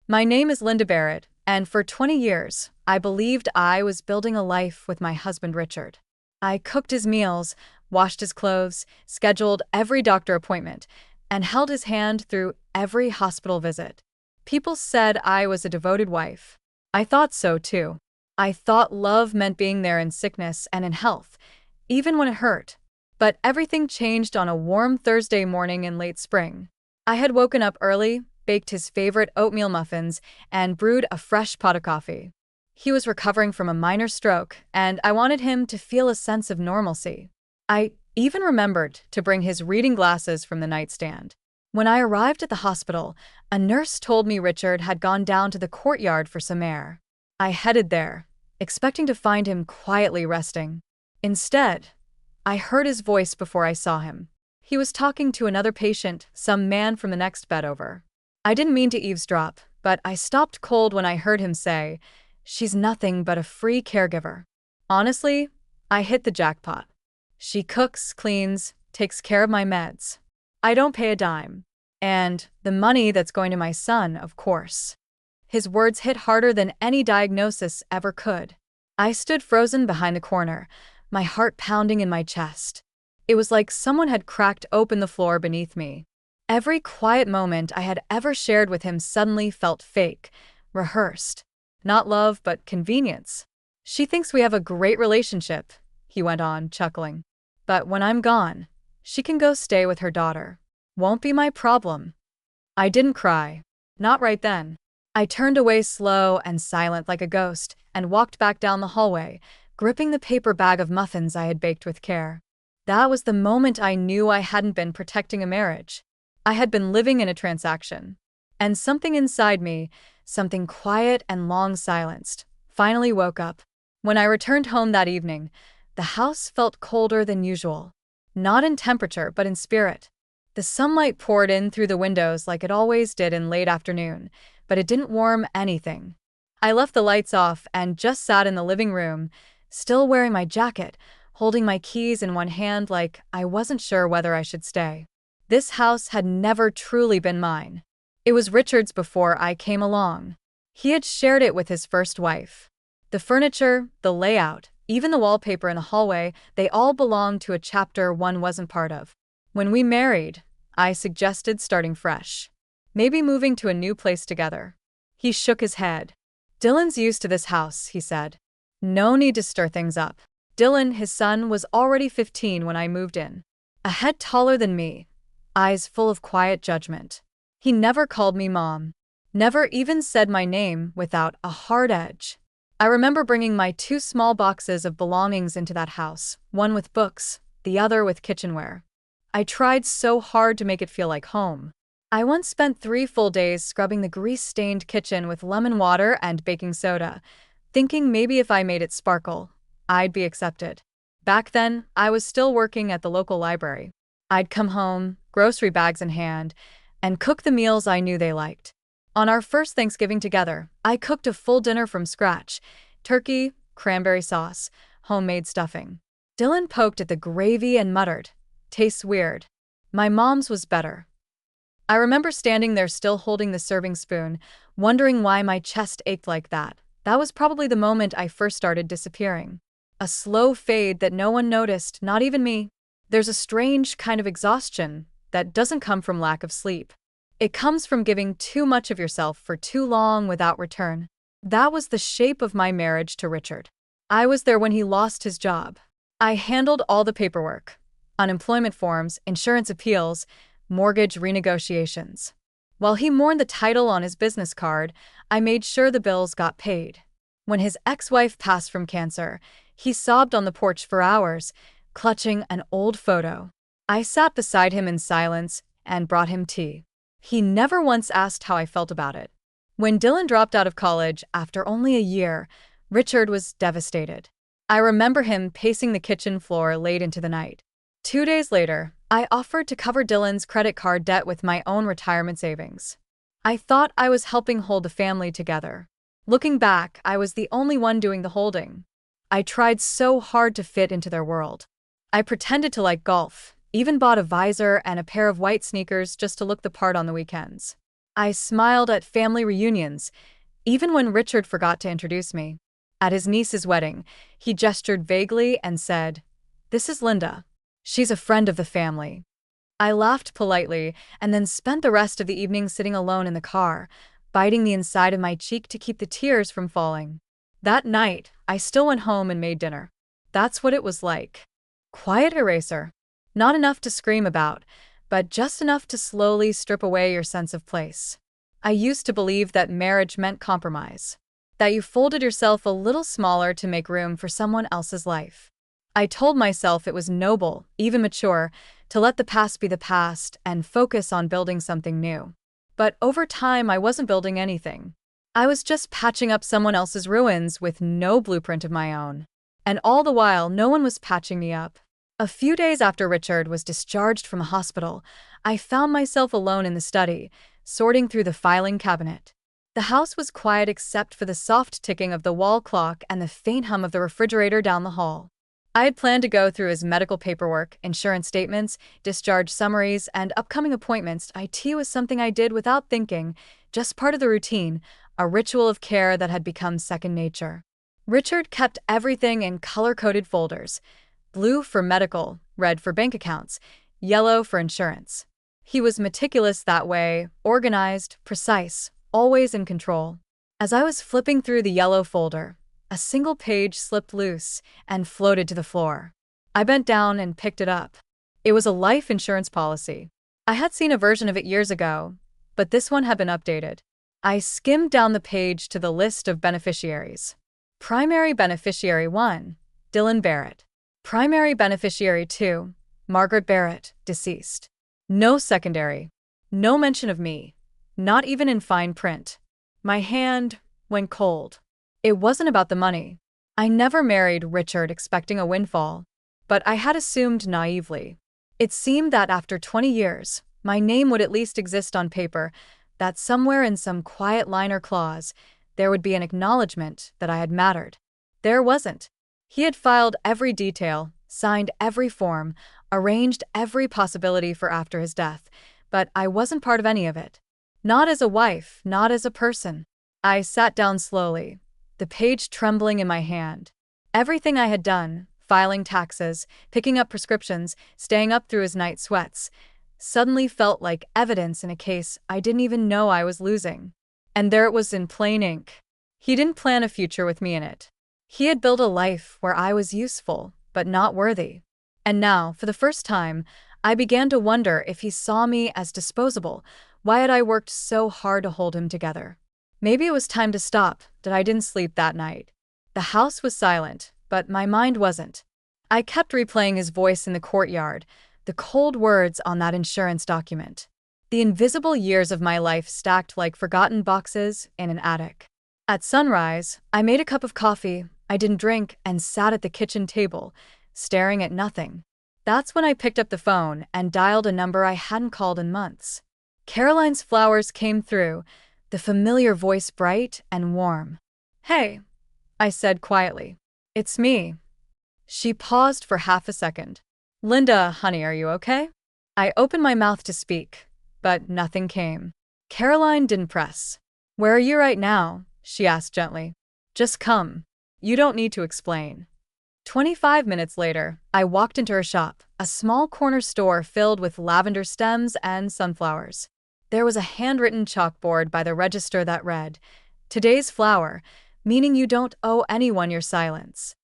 My name is Linda Barrett, and for 20 years, I believed I was building a life with my husband Richard. I cooked his meals, washed his clothes, scheduled every doctor appointment, and held his hand through every hospital visit. People said I was a devoted wife. I thought so too. I thought love meant being there in sickness and in health, even when it hurt. But everything changed on a warm Thursday morning in late spring. I had woken up early, baked his favorite oatmeal muffins, and brewed a fresh pot of coffee. He was recovering from a minor stroke, and I wanted him to feel a sense of normalcy. I even remembered to bring his reading glasses from the nightstand. When I arrived at the hospital, a nurse told me Richard had gone down to the courtyard for some air. I headed there, expecting to find him quietly resting. Instead, I heard his voice before I saw him. He was talking to another patient, some man from the next bed over. I didn't mean to eavesdrop, but I stopped cold when I heard him say, "She's nothing but a free caregiver." Honestly, I hit the jackpot. She cooks, cleans, takes care of my meds. I don't pay a dime. And the money that's going to my son, of course. His words hit harder than any diagnosis ever could. I stood frozen behind the corner, my heart pounding in my chest. It was like someone had cracked open the floor beneath me. Every quiet moment I had ever shared with him suddenly felt fake, rehearsed. Not love, but convenience. "She thinks we have a great relationship," he went on, chuckling. "But when I'm gone, she can go stay with her daughter. Won't be my problem." I didn't cry. Not right then. I turned away slow and silent like a ghost and walked back down the hallway, gripping the paper bag of muffins I had baked with care. That was the moment I knew I hadn't been protecting a marriage. I had been living in a transaction. And something inside me, something quiet and long silenced, finally woke up. When I returned home that evening, the house felt colder than usual. Not in temperature, but in spirit. The sunlight poured in through the windows like it always did in late afternoon, but it didn't warm anything. I left the lights off and just sat in the living room, still wearing my jacket, holding my keys in one hand like I wasn't sure whether I should stay. This house had never truly been mine. It was Richard's before I came along. He had shared it with his first wife. The furniture, the layout, even the wallpaper in the hallway, they all belonged to a chapter one wasn't part of. When we married, I suggested starting fresh. Maybe moving to a new place together. He shook his head. "Dylan's used to this house," he said. "No need to stir things up." Dylan, his son, was already 15 when I moved in. A head taller than me, eyes full of quiet judgment. He never called me mom. Never even said my name without a hard edge. I remember bringing my two small boxes of belongings into that house, one with books, the other with kitchenware. I tried so hard to make it feel like home. I once spent 3 full days scrubbing the grease-stained kitchen with lemon water and baking soda, thinking maybe if I made it sparkle, I'd be accepted. Back then, I was still working at the local library. I'd come home, grocery bags in hand, and cook the meals I knew they liked. On our first Thanksgiving together, I cooked a full dinner from scratch: turkey, cranberry sauce, homemade stuffing. Dylan poked at the gravy and muttered, "Tastes weird." My mom's was better. I remember standing there still holding the serving spoon, wondering why my chest ached like that. That was probably the moment I first started disappearing. A slow fade that no one noticed, not even me. There's a strange kind of exhaustion that doesn't come from lack of sleep. It comes from giving too much of yourself for too long without return. That was the shape of my marriage to Richard. I was there when he lost his job. I handled all the paperwork: unemployment forms, insurance appeals, mortgage renegotiations. While he mourned the title on his business card, I made sure the bills got paid. When his ex-wife passed from cancer, he sobbed on the porch for hours, clutching an old photo. I sat beside him in silence and brought him tea. He never once asked how I felt about it. When Dylan dropped out of college after only a year, Richard was devastated. I remember him pacing the kitchen floor late into the night. 2 days later, I offered to cover Dylan's credit card debt with my own retirement savings. I thought I was helping hold the family together. Looking back, I was the only one doing the holding. I tried so hard to fit into their world. I pretended to like golf, even bought a visor and a pair of white sneakers just to look the part on the weekends. I smiled at family reunions, even when Richard forgot to introduce me. At his niece's wedding, he gestured vaguely and said, "This is Linda. She's a friend of the family." I laughed politely and then spent the rest of the evening sitting alone in the car, biting the inside of my cheek to keep the tears from falling. That night, I still went home and made dinner. That's what it was like. Quiet erasure. Not enough to scream about, but just enough to slowly strip away your sense of place. I used to believe that marriage meant compromise, that you folded yourself a little smaller to make room for someone else's life. I told myself it was noble, even mature, to let the past be the past and focus on building something new. But over time, I wasn't building anything. I was just patching up someone else's ruins with no blueprint of my own. And all the while, no one was patching me up. A few days after Richard was discharged from a hospital, I found myself alone in the study, sorting through the filing cabinet. The house was quiet except for the soft ticking of the wall clock and the faint hum of the refrigerator down the hall. I had planned to go through his medical paperwork, insurance statements, discharge summaries, and upcoming appointments. IT was something I did without thinking, just part of the routine, a ritual of care that had become second nature. Richard kept everything in color-coded folders: blue for medical, red for bank accounts, yellow for insurance. He was meticulous that way, organized, precise, always in control. As I was flipping through the yellow folder, a single page slipped loose and floated to the floor. I bent down and picked it up. It was a life insurance policy. I had seen a version of it years ago, but this one had been updated. I skimmed down the page to the list of beneficiaries. Primary Beneficiary 1, Dylan Barrett. Primary Beneficiary 2, Margaret Barrett, deceased. No secondary. No mention of me. Not even in fine print. My hand went cold. It wasn't about the money. I never married Richard expecting a windfall, but I had assumed naively. It seemed that after 20 years, my name would at least exist on paper, that somewhere in some quiet line or clause, there would be an acknowledgement that I had mattered. There wasn't. He had filed every detail, signed every form, arranged every possibility for after his death, but I wasn't part of any of it. Not as a wife, not as a person. I sat down slowly, the page trembling in my hand. Everything I had done, filing taxes, picking up prescriptions, staying up through his night sweats, suddenly felt like evidence in a case I didn't even know I was losing. And there it was in plain ink. He didn't plan a future with me in it. He had built a life where I was useful, but not worthy. And now, for the first time, I began to wonder if he saw me as disposable. Why had I worked so hard to hold him together? Maybe it was time to stop, that I didn't sleep that night. The house was silent, but my mind wasn't. I kept replaying his voice in the courtyard, the cold words on that insurance document. The invisible years of my life stacked like forgotten boxes in an attic. At sunrise, I made a cup of coffee I didn't drink and sat at the kitchen table, staring at nothing. That's when I picked up the phone and dialed a number I hadn't called in months. Caroline's Flowers came through, the familiar voice bright and warm. "Hey," I said quietly. "It's me." She paused for half a second. "Linda, honey, are you okay?" I opened my mouth to speak, but nothing came. Caroline didn't press. "Where are you right now?" she asked gently. "Just come. You don't need to explain." 25 minutes later, I walked into her shop, a small corner store filled with lavender stems and sunflowers. There was a handwritten chalkboard by the register that read, "Today's flower, meaning you don't owe anyone your silence."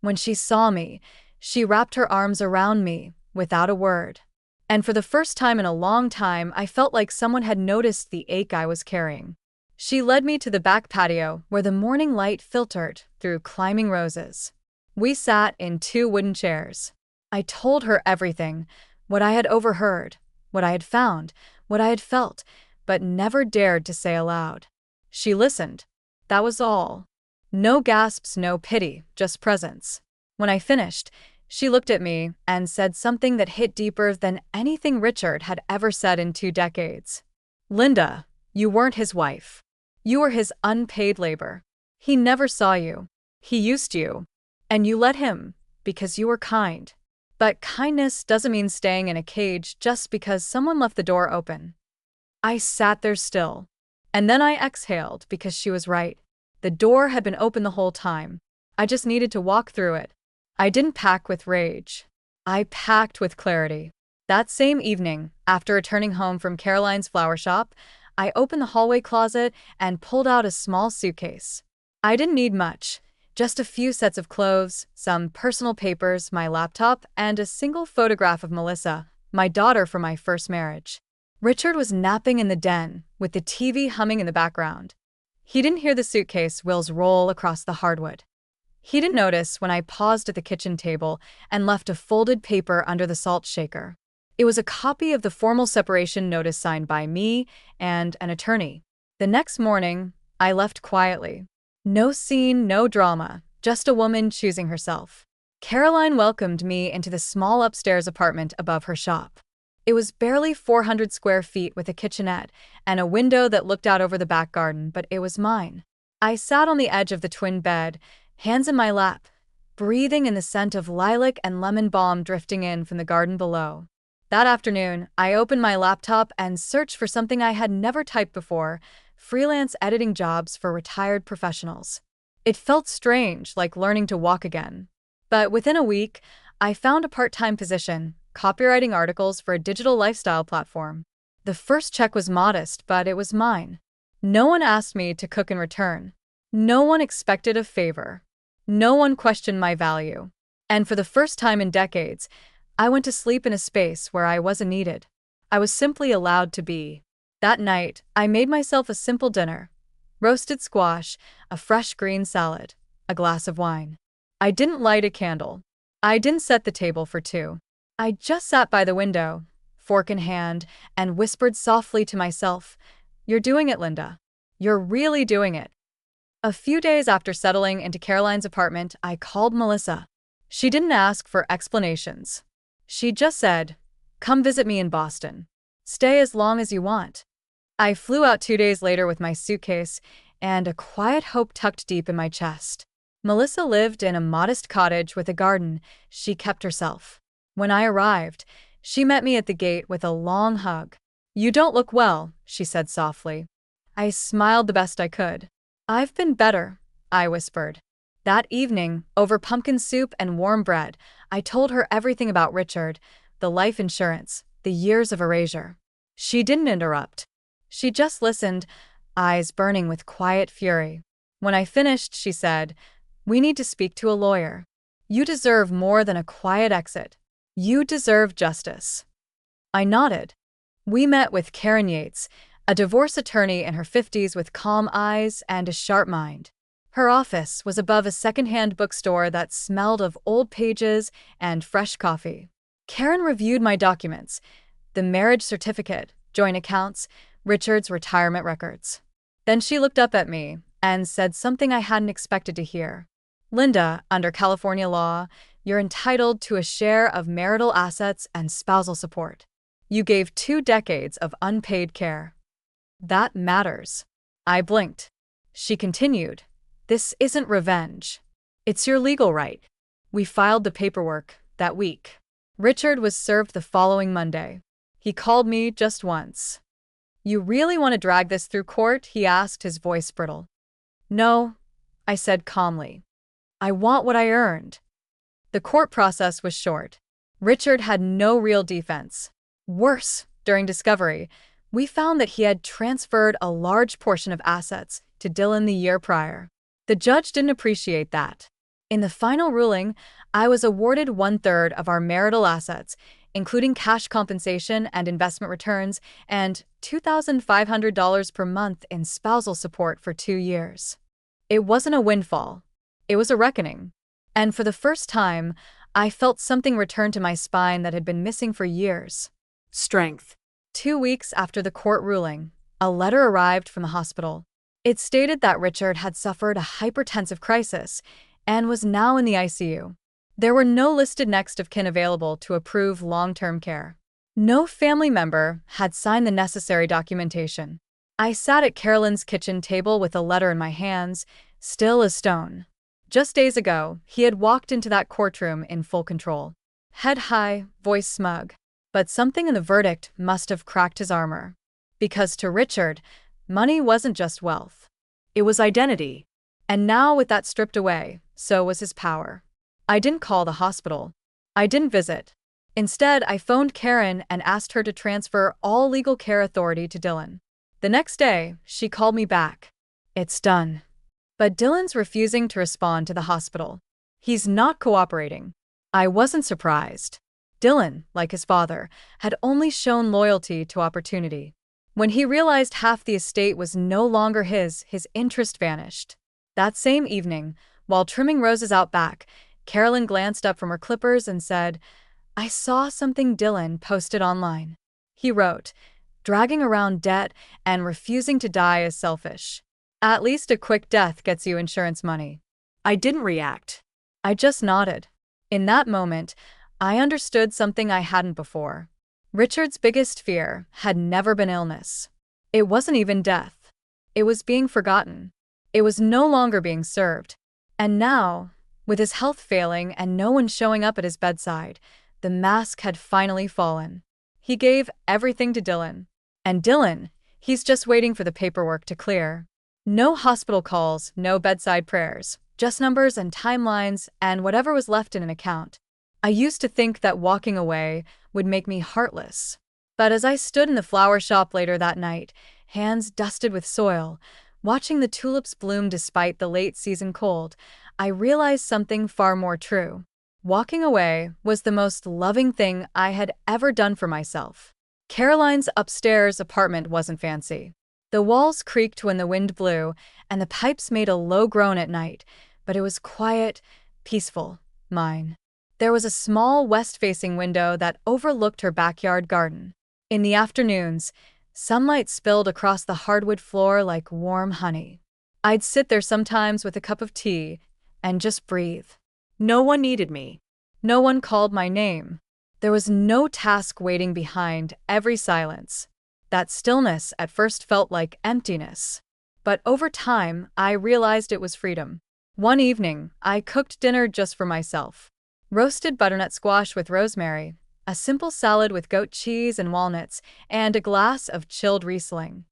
When she saw me, she wrapped her arms around me, without a word. And for the first time in a long time, I felt like someone had noticed the ache I was carrying. She led me to the back patio, where the morning light filtered through climbing roses. We sat in 2 wooden chairs. I told her everything, what I had overheard, what I had found, what I had felt, but never dared to say aloud. She listened. That was all. No gasps, no pity, just presence. When I finished, she looked at me and said something that hit deeper than anything Richard had ever said in 2 decades. "Linda, you weren't his wife. You were his unpaid labor. He never saw you. He used you. And you let him, because you were kind. But kindness doesn't mean staying in a cage just because someone left the door open." I sat there still. And then I exhaled because she was right. The door had been open the whole time. I just needed to walk through it. I didn't pack with rage. I packed with clarity. That same evening, after returning home from Caroline's flower shop, I opened the hallway closet and pulled out a small suitcase. I didn't need much, just a few sets of clothes, some personal papers, my laptop, and a single photograph of Melissa, my daughter from my first marriage. Richard was napping in the den, with the TV humming in the background. He didn't hear the suitcase wheels roll across the hardwood. He didn't notice when I paused at the kitchen table and left a folded paper under the salt shaker. It was a copy of the formal separation notice signed by me and an attorney. The next morning, I left quietly. No scene, no drama, just a woman choosing herself. Caroline welcomed me into the small upstairs apartment above her shop. It was barely 400 square feet with a kitchenette and a window that looked out over the back garden, but it was mine. I sat on the edge of the twin bed, hands in my lap, breathing in the scent of lilac and lemon balm drifting in from the garden below. That afternoon, I opened my laptop and searched for something I had never typed before: freelance editing jobs for retired professionals. It felt strange, like learning to walk again. But within a week, I found a part-time position, copywriting articles for a digital lifestyle platform. The first check was modest, but it was mine. No one asked me to cook in return. No one expected a favor. No one questioned my value. And for the first time in decades, I went to sleep in a space where I wasn't needed. I was simply allowed to be. That night, I made myself a simple dinner: roasted squash, a fresh green salad, a glass of wine. I didn't light a candle. I didn't set the table for two. I just sat by the window, fork in hand, and whispered softly to myself, "You're doing it, Linda. You're really doing it." A few days after settling into Caroline's apartment, I called Melissa. She didn't ask for explanations. She just said, "Come visit me in Boston. Stay as long as you want." I flew out 2 days later with my suitcase and a quiet hope tucked deep in my chest. Melissa lived in a modest cottage with a garden. She kept herself. When I arrived, she met me at the gate with a long hug. "You don't look well," she said softly. I smiled the best I could. "I've been better," I whispered. That evening, over pumpkin soup and warm bread, I told her everything about Richard, the life insurance, the years of erasure. She didn't interrupt. She just listened, eyes burning with quiet fury. When I finished, she said, "We need to speak to a lawyer. You deserve more than a quiet exit. You deserve justice." I nodded. We met with Karen Yates, a divorce attorney in her 50s with calm eyes and a sharp mind. Her office was above a secondhand bookstore that smelled of old pages and fresh coffee. Karen reviewed my documents: the marriage certificate, joint accounts, Richard's retirement records. Then she looked up at me and said something I hadn't expected to hear. "Linda, under California law, you're entitled to a share of marital assets and spousal support. You gave 2 decades of unpaid care. That matters." I blinked. She continued, "This isn't revenge. It's your legal right." We filed the paperwork that week. Richard was served the following Monday. He called me just once. "You really want to drag this through court?" he asked, his voice brittle. "No," I said calmly. "I want what I earned." The court process was short. Richard had no real defense. Worse, during discovery, we found that he had transferred a large portion of assets to Dylan the year prior. The judge didn't appreciate that. In the final ruling, I was awarded 1/3 of our marital assets, including cash compensation and investment returns, and $2,500 per month in spousal support for 2 years. It wasn't a windfall. It was a reckoning. And for the first time, I felt something return to my spine that had been missing for years: strength. 2 weeks after the court ruling, a letter arrived from the hospital. It stated that Richard had suffered a hypertensive crisis and was now in the ICU. There were no listed next of kin available to approve long-term care. No family member had signed the necessary documentation. I sat at Carolyn's kitchen table with a letter in my hands, still as stone. Just days ago, he had walked into that courtroom in full control. Head high, voice smug. But something in the verdict must have cracked his armor. Because to Richard, money wasn't just wealth. It was identity. And now, with that stripped away, so was his power. I didn't call the hospital. I didn't visit. Instead, I phoned Karen and asked her to transfer all legal care authority to Dylan. The next day, she called me back. It's done. But Dylan's refusing to respond to the hospital. He's not cooperating. I wasn't surprised. Dylan, like his father, had only shown loyalty to opportunity. When he realized half the estate was no longer his interest vanished. That same evening, while trimming roses out back, Carolyn glanced up from her clippers and said, "I saw something Dylan posted online." He wrote, "Dragging around debt and refusing to die is selfish. At least a quick death gets you insurance money." I didn't react. I just nodded. In that moment, I understood something I hadn't before. Richard's biggest fear had never been illness. It wasn't even death. It was being forgotten. It was no longer being served. And now, with his health failing and no one showing up at his bedside, the mask had finally fallen. He gave everything to Dylan. And Dylan, he's just waiting for the paperwork to clear. No hospital calls, no bedside prayers, just numbers and timelines and whatever was left in an account. I used to think that walking away would make me heartless. But as I stood in the flower shop later that night, hands dusted with soil, watching the tulips bloom despite the late-season cold, I realized something far more true. Walking away was the most loving thing I had ever done for myself. Caroline's upstairs apartment wasn't fancy. The walls creaked when the wind blew, and the pipes made a low groan at night, but it was quiet, peaceful. Mine. There was a small west-facing window that overlooked her backyard garden. In the afternoons, sunlight spilled across the hardwood floor like warm honey. I'd sit there sometimes with a cup of tea and just breathe. No one needed me. No one called my name. There was no task waiting behind every silence. That stillness at first felt like emptiness. But over time, I realized it was freedom. One evening, I cooked dinner just for myself. Roasted butternut squash with rosemary, a simple salad with goat cheese and walnuts, and a glass of chilled Riesling.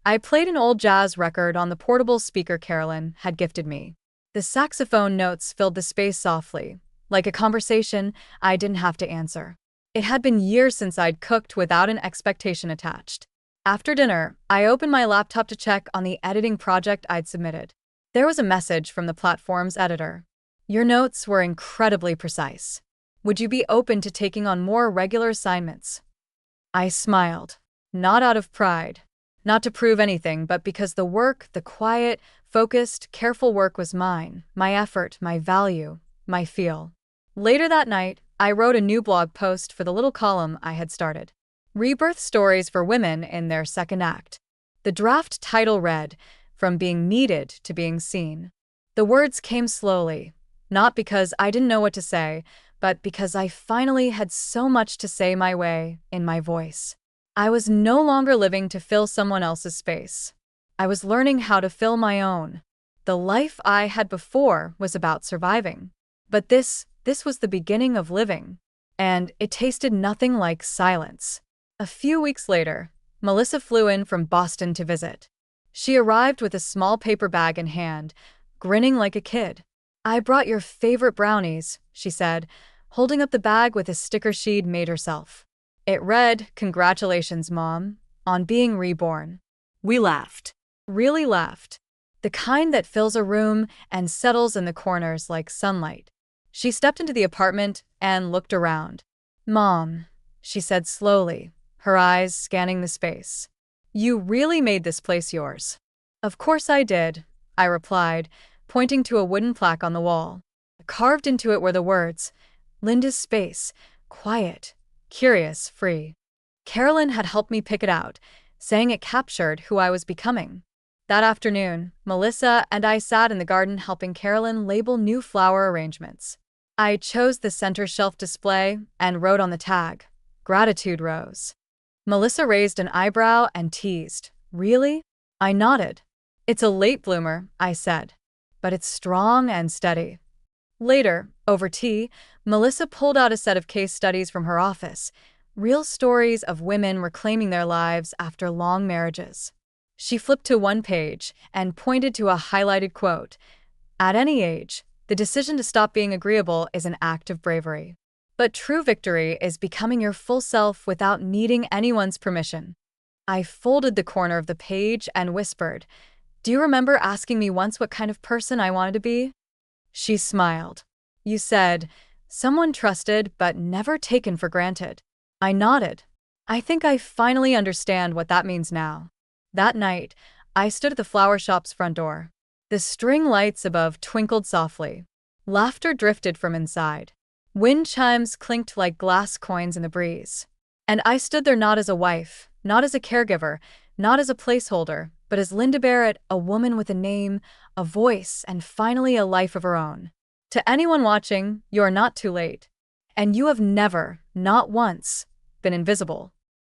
I played an old jazz record on the portable speaker Carolyn had gifted me. The saxophone notes filled the space softly, like a conversation I didn't have to answer. It had been years since I'd cooked without an expectation attached. After dinner, I opened my laptop to check on the editing project I'd submitted. There was a message from the platform's editor. "Your notes were incredibly precise. Would you be open to taking on more regular assignments?" I smiled. Not out of pride. Not to prove anything, but because the work, the quiet, focused, careful work was mine, my effort, my value, my feel. Later that night, I wrote a new blog post for the little column I had started. Rebirth Stories for Women in Their Second Act. The draft title read, "From Being Needed to Being Seen." The words came slowly, not because I didn't know what to say, but because I finally had so much to say my way, in my voice. I was no longer living to fill someone else's space. I was learning how to fill my own. The life I had before was about surviving. But this was the beginning of living. And it tasted nothing like silence. A few weeks later, Melissa flew in from Boston to visit. She arrived with a small paper bag in hand, grinning like a kid. "I brought your favorite brownies," she said, holding up the bag with a sticker she'd made herself. It read, "Congratulations, Mom, on being reborn." We laughed. Really laughed. The kind that fills a room and settles in the corners like sunlight. She stepped into the apartment and looked around. "Mom," she said slowly, her eyes scanning the space. "You really made this place yours." "Of course I did," I replied, pointing to a wooden plaque on the wall. Carved into it were the words, "Linda's Space, quiet, curious, free." Carolyn had helped me pick it out, saying it captured who I was becoming. That afternoon, Melissa and I sat in the garden helping Carolyn label new flower arrangements. I chose the center shelf display and wrote on the tag, "Gratitude Rose." Melissa raised an eyebrow and teased, "Really?" I nodded. "It's a late bloomer," I said, "but it's strong and steady." Later, over tea, Melissa pulled out a set of case studies from her office, Real stories of women reclaiming their lives after long marriages. She flipped to one page and pointed to a highlighted quote. At any age, the decision to stop being agreeable is an act of bravery. But true victory is becoming your full self without needing anyone's permission. I folded the corner of the page and whispered, Do you remember asking me once what kind of person I wanted to be? She smiled. You said, someone trusted but never taken for granted. I nodded. I think I finally understand what that means now. That night, I stood at the flower shop's front door. The string lights above twinkled softly. Laughter drifted from inside. Wind chimes clinked like glass coins in the breeze. And I stood there not as a wife, not as a caregiver, not as a placeholder, but as Linda Barrett, a woman with a name, a voice, and finally a life of her own. To anyone watching, you are not too late. And you have never, not once, been invisible.